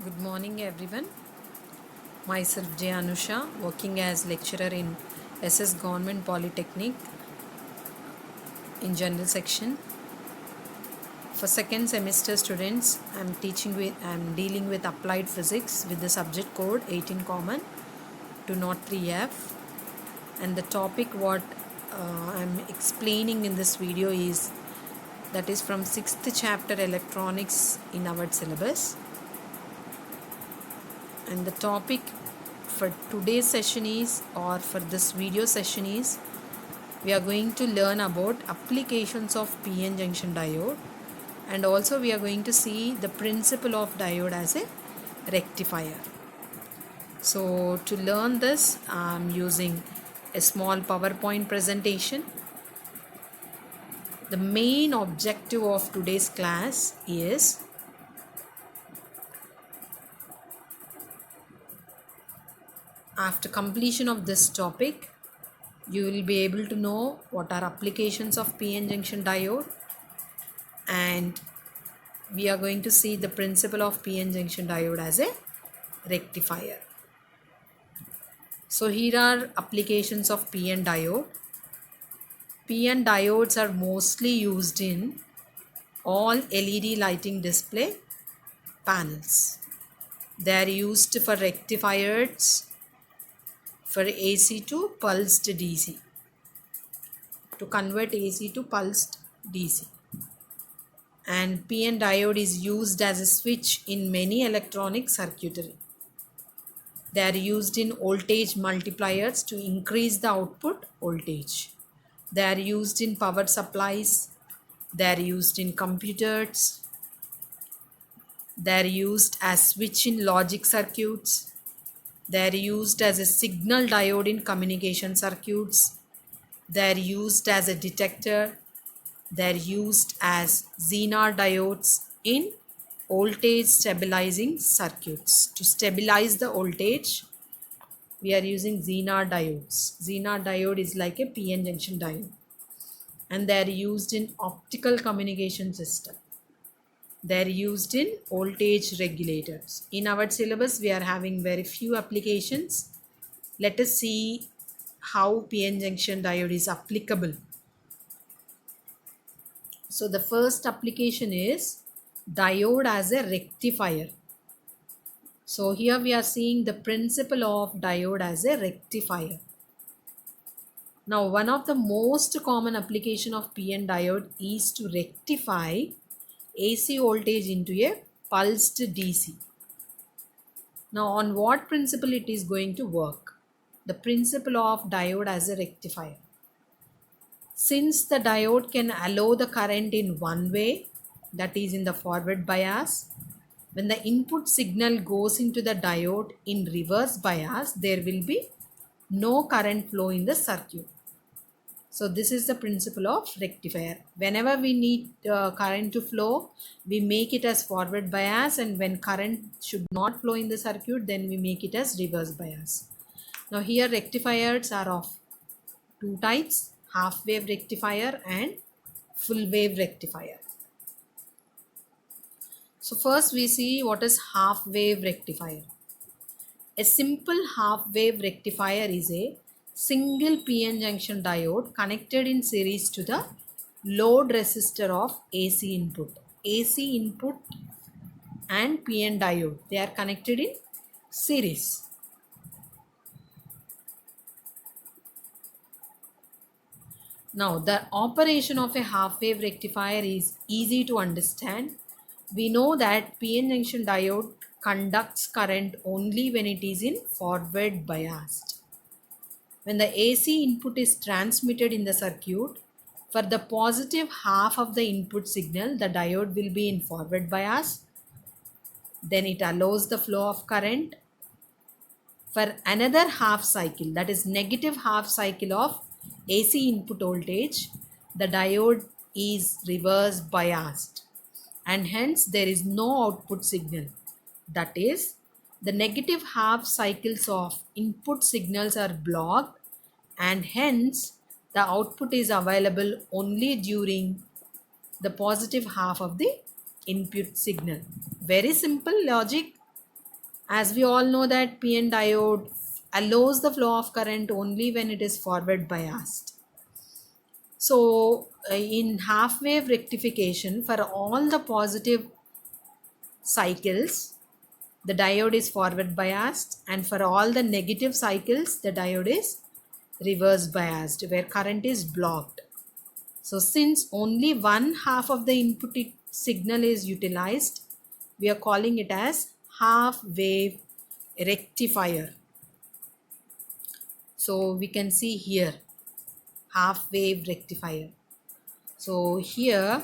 Good morning, everyone. Myself J. Anusha, working as lecturer in SS Government Polytechnic in General Section. For second semester students, I'm dealing with applied physics with the subject code 18 common 203F, and the topic what I'm explaining in this video is that is from 6th chapter electronics in our syllabus. And the topic for today's session is, or for this video session is, we are going to learn about applications of PN junction diode, and also we are going to see the principle of diode as a rectifier. So to learn this, I'm using a small PowerPoint presentation. The main objective of today's class is after completion of this topic, you will be able to know what are applications of PN junction diode, and we are going to see the principle of PN junction diode as a rectifier. So here are applications of PN diode. PN diodes are mostly used in all LED lighting display panels. They are used for rectifiers for AC to pulsed DC, to convert AC to pulsed DC. And PN diode is used as a switch in many electronic circuitry. They are used in voltage multipliers to increase the output voltage. They are used in power supplies. They are used in computers. They are used as switch in logic circuits. They are used as a signal diode in communication circuits. They are used as a detector. They are used as Zener diodes in voltage stabilizing circuits. To stabilize the voltage, we are using Zener diodes. Zener diode is like a PN junction diode, and they are used in optical communication system. They are used in voltage regulators. In our syllabus, we are having very few applications. Let us see how PN junction diode is applicable. So the first application is diode as a rectifier. So here we are seeing the principle of diode as a rectifier. Now, one of the most common application of PN diode is to rectify AC voltage into a pulsed DC. Now, on what principle it is going to work? The principle of diode as a rectifier. Since the diode can allow the current in one way, that is in the forward bias, when the input signal goes into the diode in reverse bias, there will be no current flow in the circuit. So this is the principle of rectifier. Whenever we need current to flow, we make it as forward bias, and when current should not flow in the circuit, then we make it as reverse bias. Now here rectifiers are of two types: half wave rectifier and full wave rectifier. So first we see what is half wave rectifier. A simple half wave rectifier is a single PN junction diode connected in series to the load resistor of AC input. AC input and PN diode, they are connected in series. Now the operation of a half wave rectifier is easy to understand. We know that PN junction diode conducts current only when it is in forward biased. When the AC input is transmitted in the circuit, for the positive half of the input signal, the diode will be in forward bias. Then it allows the flow of current. For another half cycle, that is negative half cycle of AC input voltage, the diode is reverse biased, and hence there is no output signal. That is, the negative half cycles of input signals are blocked, and hence the output is available only during the positive half of the input signal. Very simple logic. As we all know that PN diode allows the flow of current only when it is forward biased. So in half wave rectification, for all the positive cycles, the diode is forward biased, and for all the negative cycles, the diode is reverse biased, where current is blocked. So since only one half of the input signal is utilized, we are calling it as half wave rectifier. So we can see here half wave rectifier. So here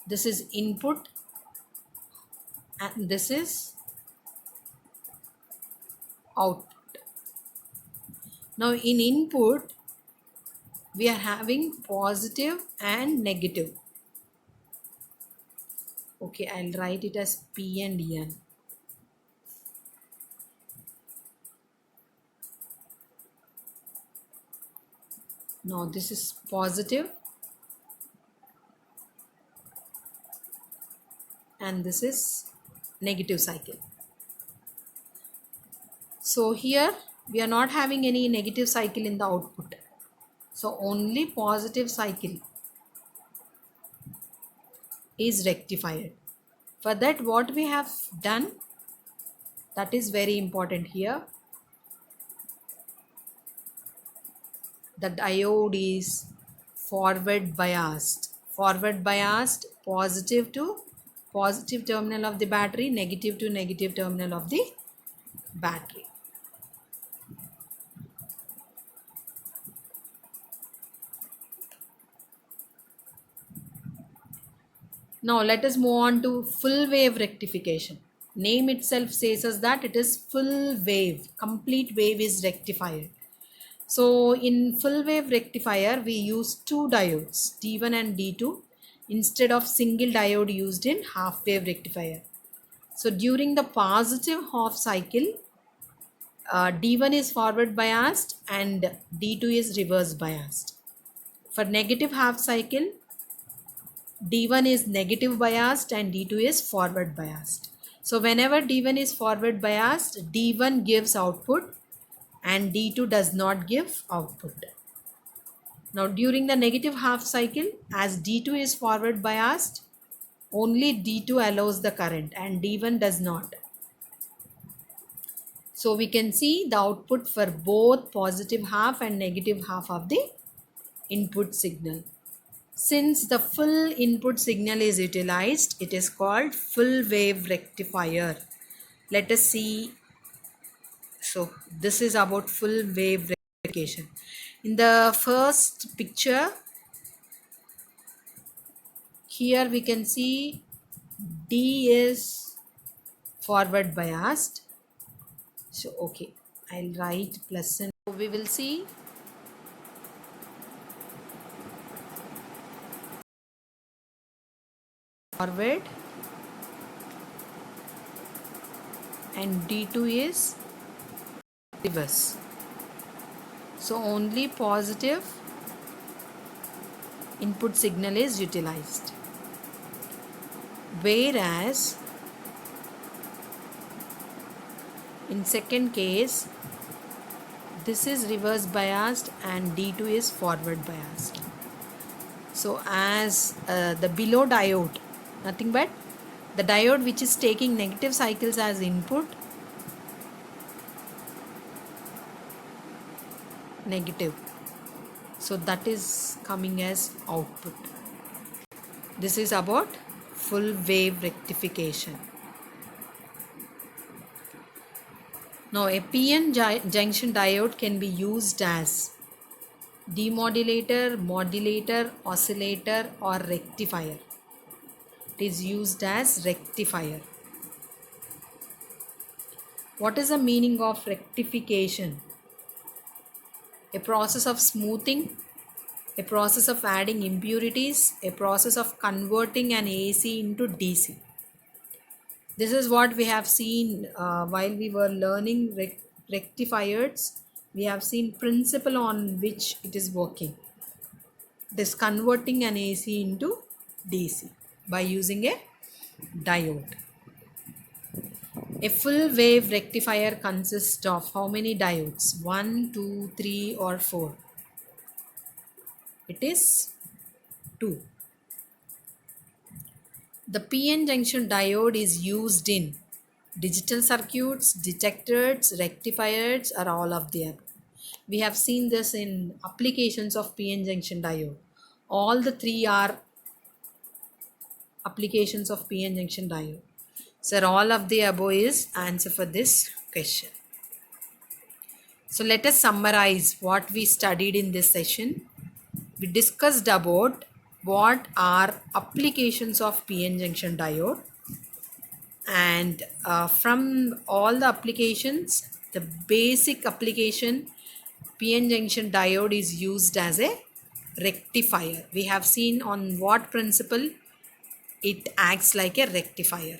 this is input and this is output. Now in input we are having positive and negative. Okay, I'll write it as P and N. Now this is positive and this is negative cycle. So here we are not having any negative cycle in the output. So only positive cycle is rectified. For that, what we have done, that is very important here. The diode is forward biased. Forward biased, positive to positive terminal of the battery, negative to negative terminal of the battery. Now let us move on to full wave rectification. Name itself says us that it is full wave. Complete wave is rectified. So in full wave rectifier, we use two diodes, D1 and D2, instead of single diode used in half wave rectifier. So during the positive half cycle, D1 is forward biased and D2 is reverse biased. For negative half cycle, D1 is negative biased and D2 is forward biased. So whenever D1 is forward biased, D1 gives output and D2 does not give output. Now during the negative half cycle, as D2 is forward biased, only D2 allows the current and D1 does not. So we can see the output for both positive half and negative half of the input signal. Since the full input signal is utilized, it is called full wave rectifier. Let us see. So this is about full wave rectification. In the first picture, here we can see D is forward biased. So okay, I'll write plus and we will see forward and D2 is reverse. So only positive input signal is utilized. Whereas in second case, this is reverse biased and D2 is forward biased. So as the below diode, nothing but the diode which is taking negative cycles as input, negative, so that is coming as output. This is about full wave rectification. Now a PN junction diode can be used as demodulator, modulator, oscillator or rectifier. It is used as rectifier. What is the meaning of rectification? A process of smoothing, a process of adding impurities, a process of converting an AC into DC. This is what we have seen while we were learning rectifiers. We have seen principle on which it is working. This converting an AC into DC by using a diode. A full wave rectifier consists of how many diodes? 1, 2, 3 or 4? It is 2. The PN junction diode is used in digital circuits, detectors, rectifiers, or all of the above. We have seen this in applications of PN junction diode. All the three are applications of PN junction diode. So all of the above is answer for this question. So let us summarize what we studied in this session. We discussed about what are applications of PN junction diode, and from all the applications, the basic application PN junction diode is used as a rectifier. We have seen on what principle it acts like a rectifier.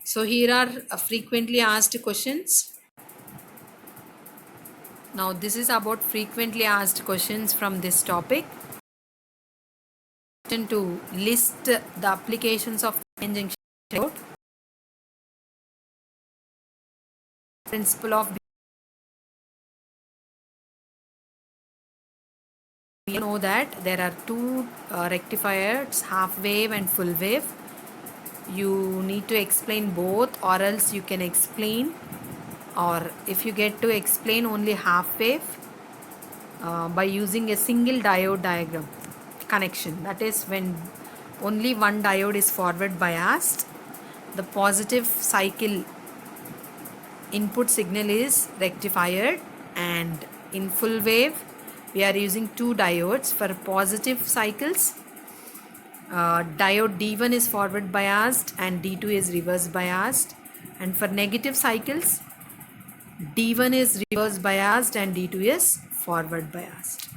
So here are frequently asked questions. Now this is about frequently asked questions from this topic. To list the applications of PN junction diode, principle of, we know that there are two rectifiers, half wave and full wave. You need to explain both, or else you can explain, or if you get to explain only half wave by using a single diode diagram connection, that is when only one diode is forward biased, the positive cycle input signal is rectified, and in full wave we are using two diodes. For positive cycles, diode D1 is forward biased and D2 is reverse biased, and for negative cycles D1 is reverse biased and D2 is forward biased.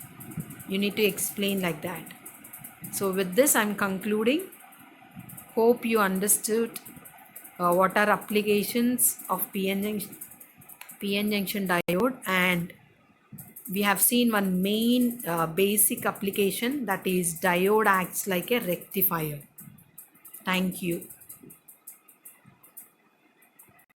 You need to explain like that. So with this I'm concluding. Hope you understood what are applications of PN junction diode, and we have seen one main basic application, that is diode acts like a rectifier. Thank you.